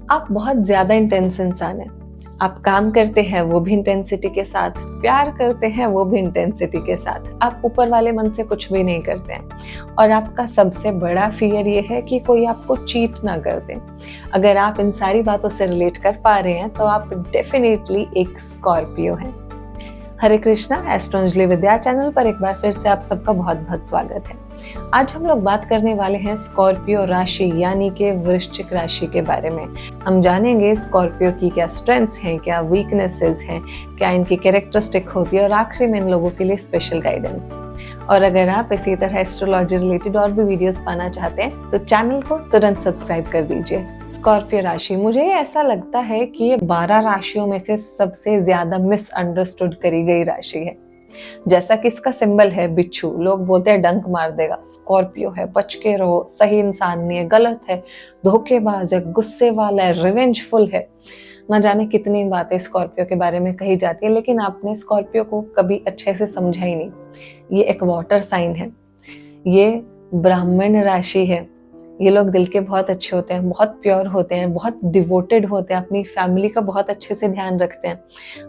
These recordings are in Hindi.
आप बहुत ज्यादा इंटेंस इंसान हैं। आप काम करते हैं वो भी इंटेंसिटी के साथ, प्यार करते हैं वो भी इंटेंसिटी के साथ। आप ऊपर वाले मन से कुछ भी नहीं करते हैं और आपका सबसे बड़ा फियर ये है कि कोई आपको चीट ना कर दे। अगर आप इन सारी बातों से रिलेट कर पा रहे हैं तो आप डेफिनेटली एक स्कॉर्पियो हैं। हरे कृष्णा, एस्ट्रो अंजलि विद्या चैनल पर एक बार फिर से आप सबका बहुत बहुत स्वागत है। आज हम लोग बात करने वाले हैं स्कॉर्पियो राशि यानी कि वृश्चिक राशि के बारे में। हम जानेंगे स्कॉर्पियो की क्या स्ट्रेंथ्स हैं, क्या वीकनेसेस हैं, क्या इनकी कैरेक्टरिस्टिक होती है और आखिरी में इन लोगों के लिए स्पेशल गाइडेंस। और अगर आप इसी तरह एस्ट्रोलॉजी रिलेटेड और भी वीडियोस पाना चाहते हैं तो चैनल को तुरंत सब्सक्राइब कर दीजिए। स्कॉर्पियो राशि, मुझे ऐसा लगता है कि ये 12 राशियों में से सबसे ज्यादा मिसअंडरस्टूड करी गई राशि है। जैसा कि इसका सिंबल है बिच्छू, लोग बोलते हैं डंक मार देगा। स्कॉर्पियो है, बच के रहो, सही इंसान नहीं है, गलत है, धोखेबाज है, गुस्से वाला है, रिवेंजफुल है। ना जाने कितनी बातें स्कॉर्पियो के बारे में कही जाती है, लेकिन आपने स्कॉर्पियो को कभी अच्छे से समझा ही नहीं। ये एक वाटर साइन है, ये ब्राह्मण राशि है। ये लोग दिल के बहुत अच्छे होते हैं, बहुत प्योर होते हैं, बहुत डिवोटेड होते हैं, अपनी फैमिली का बहुत अच्छे से ध्यान रखते हैं,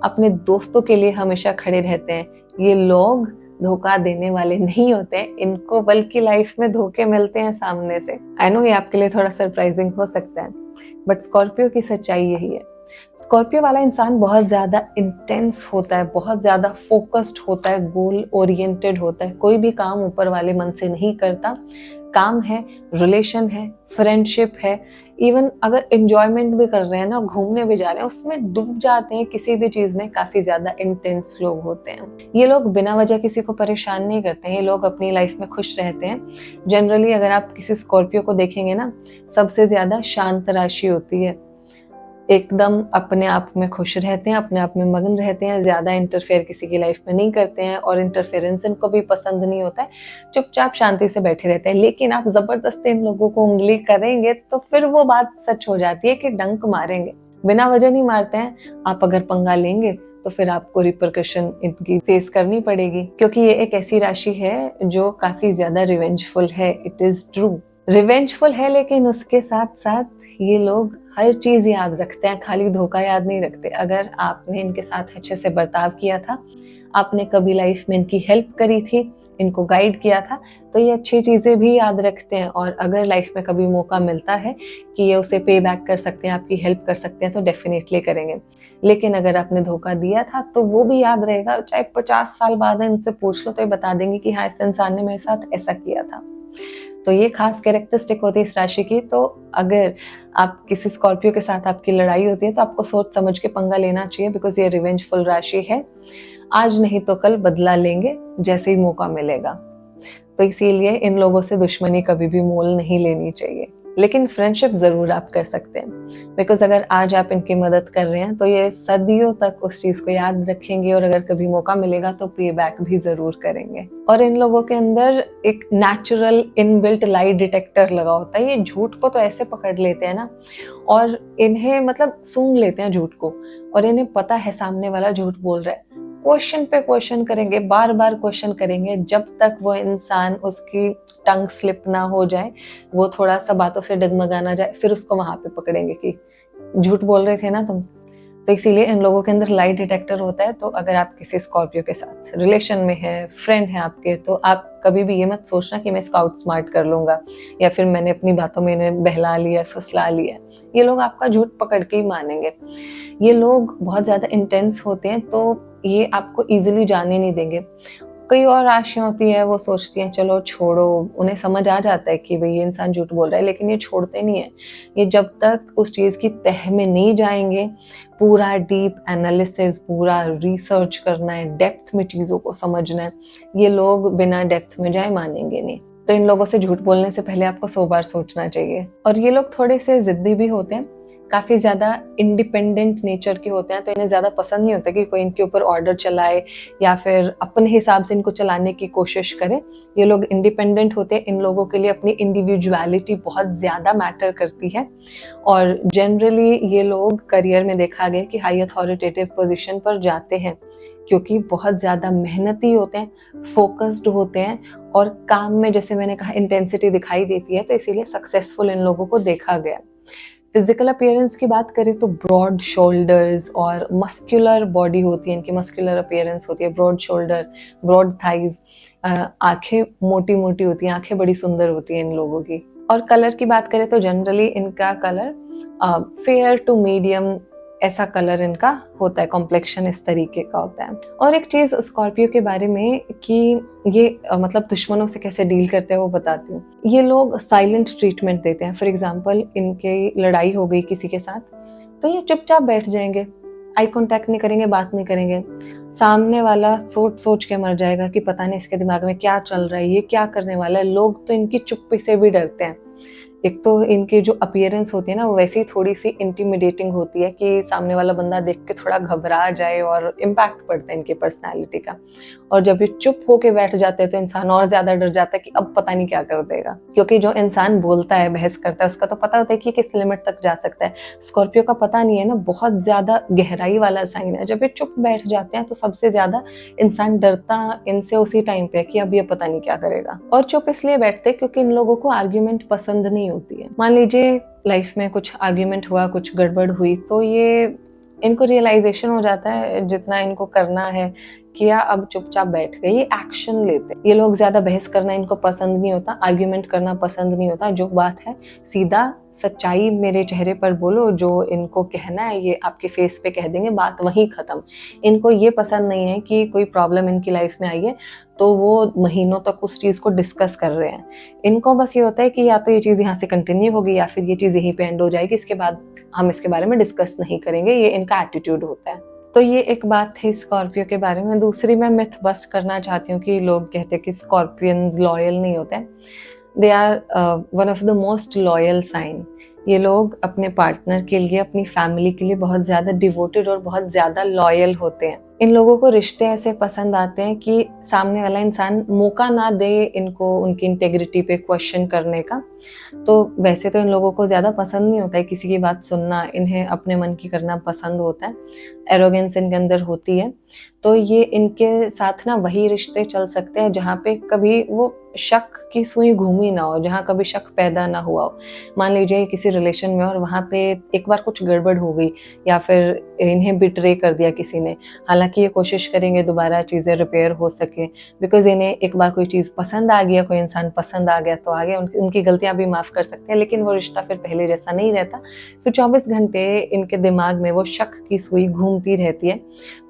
अपने दोस्तों के लिए हमेशा खड़े रहते हैं। ये लोग धोखा देने वाले नहीं होते, इनको बल्कि लाइफ में धोखे मिलते हैं सामने से। आई नो ये आपके लिए थोड़ा सरप्राइजिंग हो सकता है, बट स्कॉर्पियो की सच्चाई यही है। स्कॉर्पियो वाला इंसान बहुत ज्यादा इंटेंस होता है, बहुत ज्यादा फोकस्ड होता है, गोल ओरिएंटेड होता है। कोई भी काम ऊपर वाले मन से नहीं करता। काम है, रिलेशन है, फ्रेंडशिप है, इवन अगर एंजॉयमेंट भी कर रहे हैं ना, घूमने भी जा रहे हैं, उसमें डूब जाते हैं किसी भी चीज में। काफी ज्यादा इंटेंस लोग होते हैं। ये लोग बिना वजह किसी को परेशान नहीं करते हैं, ये लोग अपनी लाइफ में खुश रहते हैं। जनरली अगर आप किसी स्कॉर्पियो को देखेंगे ना, सबसे ज्यादा शांत राशि होती है, एकदम अपने आप में खुश रहते हैं, अपने आप में मगन रहते हैं, ज्यादा इंटरफेयर किसी की लाइफ में नहीं करते हैं और इंटरफेरेंस इनको भी पसंद नहीं होता है। चुपचाप शांति से बैठे रहते हैं। लेकिन आप जबरदस्ती इन लोगों को उंगली करेंगे तो फिर वो बात सच हो जाती है कि डंक मारेंगे। बिना वजह नहीं मारते हैं। आप अगर पंगा लेंगे तो फिर आपको रिपरकशन इनकी फेस करनी पड़ेगी, क्योंकि ये एक ऐसी राशि है जो काफी ज्यादा रिवेंजफुल है। इट इज ट्रू, रिवेंजफुल है, लेकिन उसके साथ साथ ये लोग हर चीज याद रखते हैं, खाली धोखा याद नहीं रखते। अगर आपने इनके साथ अच्छे से बर्ताव किया था, आपने कभी लाइफ में इनकी हेल्प करी थी, इनको गाइड किया था, तो ये अच्छी चीजें भी याद रखते हैं। और अगर लाइफ में कभी मौका मिलता है कि ये उसे पे बैक कर सकते हैं, आपकी हेल्प कर सकते हैं, तो डेफिनेटली करेंगे। लेकिन अगर आपने धोखा दिया था तो वो भी याद रहेगा। चाहे 50 साल बाद इनसे पूछ लो तो ये बता देंगे कि हाँ, इस इंसान ने मेरे साथ ऐसा किया था। तो ये खास कैरेक्टरिस्टिक होती है इस राशि की। तो अगर आप किसी स्कॉर्पियो के साथ आपकी लड़ाई होती है तो आपको सोच समझ के पंगा लेना चाहिए, बिकॉज ये रिवेंजफुल राशि है। आज नहीं तो कल बदला लेंगे जैसे ही मौका मिलेगा। तो इसीलिए इन लोगों से दुश्मनी कभी भी मोल नहीं लेनी चाहिए, लेकिन फ्रेंडशिप जरूर आप कर सकते हैं। बिकॉज अगर आज आप इनकी मदद कर रहे हैं तो ये सदियों तक उस चीज को याद रखेंगे और अगर कभी मौका मिलेगा तो पे बैक भी जरूर करेंगे। और इन लोगों के अंदर एक नेचुरल इनबिल्ट लाई डिटेक्टर लगा होता है। ये झूठ को तो ऐसे पकड़ लेते हैं ना, और इन्हें मतलब सूंघ लेते हैं झूठ को, और इन्हें पता है सामने वाला झूठ बोल रहा है। क्वेश्चन पे क्वेश्चन करेंगे, बार बार क्वेश्चन करेंगे, जब तक वो इंसान उसकी टंग स्लिप ना हो जाए, वो थोड़ा सा बातों से डगमगा जाए, फिर उसको वहां पे पकड़ेंगे कि झूठ बोल रहे थे ना तुम। तो इसीलिए इन लोगों के अंदर लाई डिटेक्टर होता है। तो अगर आप किसी स्कॉर्पियो के साथ रिलेशन में है, फ्रेंड है आपके, तो आप कभी भी ये मत सोचना कि मैं इसको आउट स्मार्ट कर लूंगा या फिर मैंने अपनी बातों में इन्हें बहला लिया, फुसला लिया। ये लोग आपका झूठ पकड़ के ही मानेंगे। ये लोग बहुत ज्यादा इंटेंस होते हैं, तो ये आपको इजीली जाने नहीं देंगे। कई और राशियां होती है, वो सोचती हैं चलो छोड़ो, उन्हें समझ आ जाता है कि भाई ये इंसान झूठ बोल रहा है, लेकिन ये छोड़ते नहीं है। ये जब तक उस चीज की तह में नहीं जाएंगे, पूरा डीप एनालिसिस, पूरा रिसर्च करना है, डेप्थ में चीजों को समझना है, ये लोग बिना डेप्थ में जाए मानेंगे नहीं। तो इन लोगों से झूठ बोलने से पहले आपको 100 बार सोचना चाहिए। और ये लोग थोड़े से जिद्दी भी होते हैं, काफी ज्यादा इंडिपेंडेंट नेचर के होते हैं, तो इन्हें ज्यादा पसंद नहीं होता कि कोई इनके ऊपर ऑर्डर चलाए या फिर अपने हिसाब से इनको चलाने की कोशिश करे। ये लोग इंडिपेंडेंट होते हैं। इन लोगों के लिए अपनी इंडिविजुअलिटी बहुत ज्यादा मैटर करती है। और जनरली ये लोग करियर में देखा गया कि हाई अथॉरिटेटिव पोजीशन पर जाते हैं, क्योंकि बहुत ज्यादा मेहनती होते हैं, फोकस्ड होते हैं और काम में, जैसे मैंने कहा, इंटेंसिटी दिखाई देती है। तो इसीलिए सक्सेसफुल इन लोगों को देखा गया। फिजिकल अपीयरेंस की बात करें तो ब्रॉड शोल्डर्स और मस्कुलर बॉडी होती है इनकी, मस्कुलर अपीयरेंस होती है, ब्रॉड शोल्डर, ब्रॉड थाइज, आंखें मोटी मोटी होती हैं, आंखें बड़ी सुंदर होती हैं इन लोगों की। और कलर की बात करें तो जनरली इनका कलर फेयर टू मीडियम ऐसा कलर इनका होता है, कॉम्प्लेक्शन इस तरीके का होता है। और एक चीज स्कॉर्पियो के बारे में कि ये मतलब दुश्मनों से कैसे डील करते हैं वो बताती हूँ। ये लोग साइलेंट ट्रीटमेंट देते हैं। फॉर एग्जाम्पल इनकी लड़ाई हो गई किसी के साथ तो ये चुपचाप बैठ जाएंगे, आई कांटेक्ट नहीं करेंगे, बात नहीं करेंगे। सामने वाला सोच सोच के मर जाएगा कि पता नहीं इसके दिमाग में क्या चल रहा है, ये क्या करने वाला है। लोग तो इनकी चुप्पी से भी डरते हैं। एक तो इनकी जो अपीयरेंस होती है ना वो वैसे ही थोड़ी सी इंटिमिडेटिंग होती है कि सामने वाला बंदा देख के थोड़ा घबरा जाए और इम्पैक्ट पड़ता है इनकी पर्सनैलिटी का। और जब ये चुप होके बैठ जाते हैं तो इंसान और ज्यादा डर जाता है कि अब पता नहीं क्या कर देगा, क्योंकि जो इंसान बोलता है, बहस करता है, उसका तो पता होता है कि किस लिमिट तक जा सकता है। स्कॉर्पियो का पता नहीं है ना, बहुत ज्यादा गहराई वाला साइन है। जब ये चुप बैठ जाते हैं तो सबसे ज्यादा इंसान डरता इनसे उसी टाइम पे कि अब ये पता नहीं क्या करेगा। और चुप इसलिए बैठते क्योंकि इन लोगों को आर्ग्यूमेंट पसंद नहीं होती है। मान लीजिए लाइफ में कुछ आर्ग्यूमेंट हुआ, कुछ गड़बड़ हुई, तो ये इनको रियलाइजेशन हो जाता है जितना इनको करना है किया, अब चुपचाप बैठ गए, ये एक्शन लेते। ये लोग ज्यादा बहस करना इनको पसंद नहीं होता, आर्ग्यूमेंट करना पसंद नहीं होता। जो बात है सीधा सच्चाई मेरे चेहरे पर बोलो, जो इनको कहना है ये आपके फेस पे कह देंगे, बात वहीं खत्म। इनको ये पसंद नहीं है कि कोई प्रॉब्लम इनकी लाइफ में आई है तो वो महीनों तक उस चीज को डिस्कस कर रहे हैं। इनको बस ये होता है कि या तो ये चीज यहाँ से कंटिन्यू होगी या फिर ये चीज यहीं पे एंड हो जाएगी, इसके बाद हम इसके बारे में डिस्कस नहीं करेंगे। ये इनका एटीट्यूड होता है। तो ये एक बात थी स्कॉर्पियो के बारे में। दूसरी मैं मिथ बस्ट करना चाहती हूँ कि लोग कहते हैं कि स्कॉर्पियंस लॉयल नहीं होते। They are one of the most loyal sign. ये लोग अपने पार्टनर के लिए, अपनी फैमिली के लिए बहुत ज्यादा डिवोटेड और बहुत ज्यादा लॉयल होते हैं। इन लोगों को रिश्ते ऐसे पसंद आते हैं कि सामने वाला इंसान मौका ना दे इनको उनकी इंटेग्रिटी पे क्वेश्चन करने का। तो वैसे तो इन लोगों को ज्यादा पसंद नहीं होता है किसी की बात सुनना, इन्हें अपने मन की करना पसंद होता है। एरोगेंस इनके अंदर होती है। तो ये इनके साथ ना वही रिश्ते चल सकते हैं जहाँ पे कभी वो शक की सुई घूमी ना हो, जहाँ कभी शक पैदा ना हुआ हो। मान लीजिए किसी रिलेशन में और वहाँ पे एक बार कुछ गड़बड़ हो गई या फिर इन्हें बिट्रे कर दिया किसी ने, हालांकि ये कोशिश करेंगे दोबारा चीज़ें रिपेयर हो सके, बिकॉज इन्हें एक बार कोई चीज़ पसंद आ गया, कोई इंसान पसंद आ गया तो आ गया, उनकी गलतियां भी माफ़ कर सकते हैं, लेकिन वो रिश्ता फिर पहले जैसा नहीं रहता। फिर 24 घंटे इनके दिमाग में वो शक की सुई घूमती रहती है।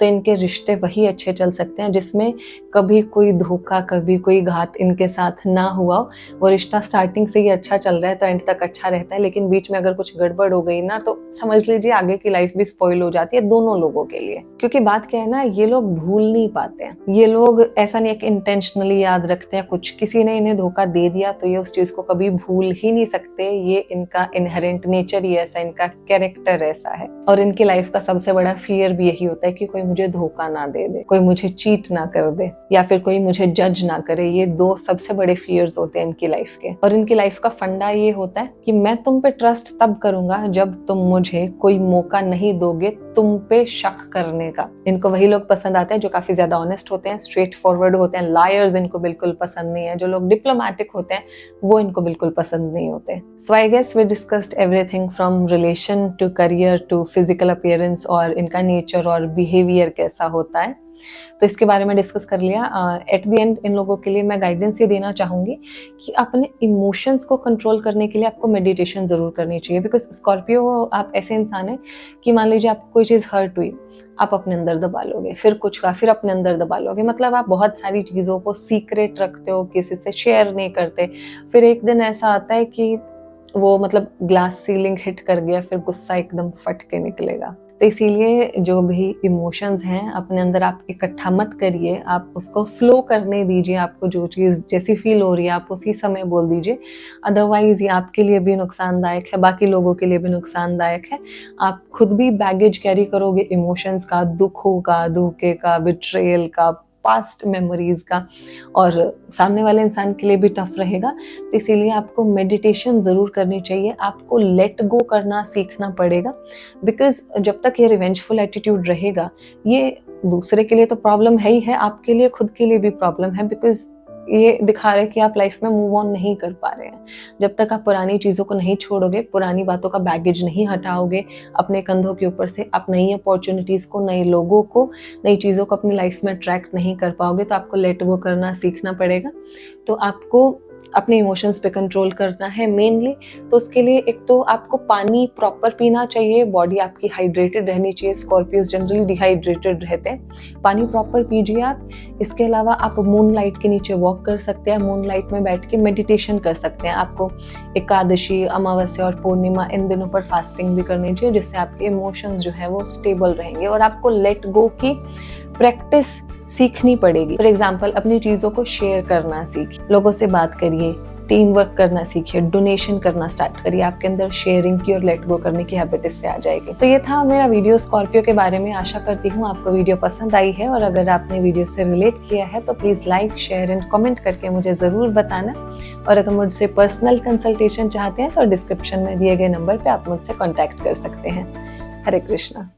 तो इनके रिश्ते वही अच्छे चल सकते हैं जिसमें कभी कोई धोखा, कभी कोई घात इनके साथ ना हुआ हो। वो रिश्ता स्टार्टिंग से ही अच्छा चल रहा है तो एंड तक अच्छा रहता है, लेकिन बीच में अगर कुछ गड़बड़ हो गई ना तो समझ लीजिए आगे की लाइफ भी स्पॉइल हो जाती है दोनों लोगों के लिए। क्योंकि बात क्या है ना, ये लोग भूल नहीं पाते हैं। ये लोग ऐसा नहीं है कि इंटेंशनली याद रखते हैं कुछ, किसी ने इन्हें धोखा दे दिया तो ये उस चीज को कभी भूल ही नहीं सकते। ये इनका इनहेरेंट नेचर ही ऐसा, इनका कैरेक्टर ऐसा है। और इनकी लाइफ का सबसे बड़ा फियर भी यही होता है कि कोई मुझे धोखा ना दे दे, कोई मुझे चीट ना कर दे, या फिर कोई मुझे जज ना करे। ये दो सबसे बड़े फियर्स होते हैं इनकी लाइफ के। और इनकी लाइफ का फंडा ये होता है कि मैं तुम पे ट्रस्ट तब करूंगा जब तुम मुझे कोई मौका नहीं दोगे तुम पे शक करने का। इनको वही लोग पसंद आते हैं जो काफी ज्यादा ऑनेस्ट होते हैं, स्ट्रेट फॉरवर्ड होते हैं। लायर्स इनको बिल्कुल पसंद नहीं है। जो लोग डिप्लोमेटिक होते हैं वो इनको बिल्कुल पसंद नहीं होते। So I guess we discussed everything from relation to career to physical appearance और इनका नेचर और बिहेवियर कैसा होता है। तो इसके बारे में डिस्कस कर लिया। एट द एंड इन लोगों के लिए मैं गाइडेंस ये देना चाहूंगी कि अपने इमोशंस को कंट्रोल करने के लिए आपको मेडिटेशन जरूर करनी चाहिए। बिकॉज स्कॉर्पियो आप ऐसे इंसान है कि मान लीजिए आपको कोई चीज हर्ट हुई, आप अपने अंदर दबा लोगे, फिर कुछ का फिर अपने अंदर दबा लोगे। मतलब आप बहुत सारी चीजों को सीक्रेट रखते हो, किसी से शेयर नहीं करते। फिर एक दिन ऐसा आता है कि वो मतलब ग्लास सीलिंग हिट कर गया, फिर गुस्सा एकदम फट के निकलेगा। तो इसीलिए जो भी इमोशंस हैं अपने अंदर आप इकट्ठा मत करिए, आप उसको फ्लो करने दीजिए। आपको जो चीज़ जैसी फील हो रही है आप उसी समय बोल दीजिए। अदरवाइज ये आपके लिए भी नुकसानदायक है, बाकी लोगों के लिए भी नुकसानदायक है। आप खुद भी बैगेज कैरी करोगे इमोशंस का, दुखों का, धोखे का, बिट्रेयल का, पास्ट मेमोरीज का, और सामने वाले इंसान के लिए भी टफ रहेगा। तो इसीलिए आपको मेडिटेशन जरूर करनी चाहिए। आपको लेट गो करना सीखना पड़ेगा। बिकॉज जब तक ये रिवेंजफुल एटीट्यूड रहेगा, ये दूसरे के लिए तो प्रॉब्लम है ही है, आपके लिए खुद के लिए भी प्रॉब्लम है। बिकॉज ये दिखा रहे हैं कि आप लाइफ में मूव ऑन नहीं कर पा रहे हैं। जब तक आप पुरानी चीज़ों को नहीं छोड़ोगे, पुरानी बातों का बैगेज नहीं हटाओगे अपने कंधों के ऊपर से, आप नई अपॉर्चुनिटीज़ को, नए लोगों को, नई चीज़ों को अपनी लाइफ में अट्रैक्ट नहीं कर पाओगे। तो आपको लेट गो करना सीखना पड़ेगा। तो आपको अपने इमोशंस पे कंट्रोल करना है मेनली। तो उसके लिए एक तो आपको पानी प्रॉपर पीना चाहिए, बॉडी आपकी हाइड्रेटेड रहनी चाहिए। स्कॉर्पियोज जनरली डिहाइड्रेटेड रहते हैं, पानी प्रॉपर पीजिए आप। इसके अलावा आप मून लाइट के नीचे वॉक कर सकते हैं, मून लाइट में बैठ के मेडिटेशन कर सकते हैं। आपको एकादशी, अमावस्या और पूर्णिमा इन दिनों पर फास्टिंग भी करनी चाहिए, जिससे आपके इमोशंस जो है वो स्टेबल रहेंगे। और आपको लेट गो की प्रैक्टिस सीखनी पड़ेगी। फॉर एग्जाम्पल, अपनी चीज़ों को शेयर करना सीखिए, लोगों से बात करिए, टीम वर्क करना सीखिए, डोनेशन करना स्टार्ट करिए। आपके अंदर शेयरिंग की और लेट गो करने की हैबिट इससे आ जाएगी। तो ये था मेरा वीडियो स्कॉर्पियो के बारे में। आशा करती हूँ आपको वीडियो पसंद आई है, और अगर आपने वीडियो से रिलेट किया है तो please like, share and comment करके मुझे ज़रूर बताना। और अगर मुझसे पर्सनल कंसल्टेशन चाहते हैं तो डिस्क्रिप्शन में दिए गए नंबर पर आप मुझसे कॉन्टैक्ट कर सकते हैं। हरे कृष्णा।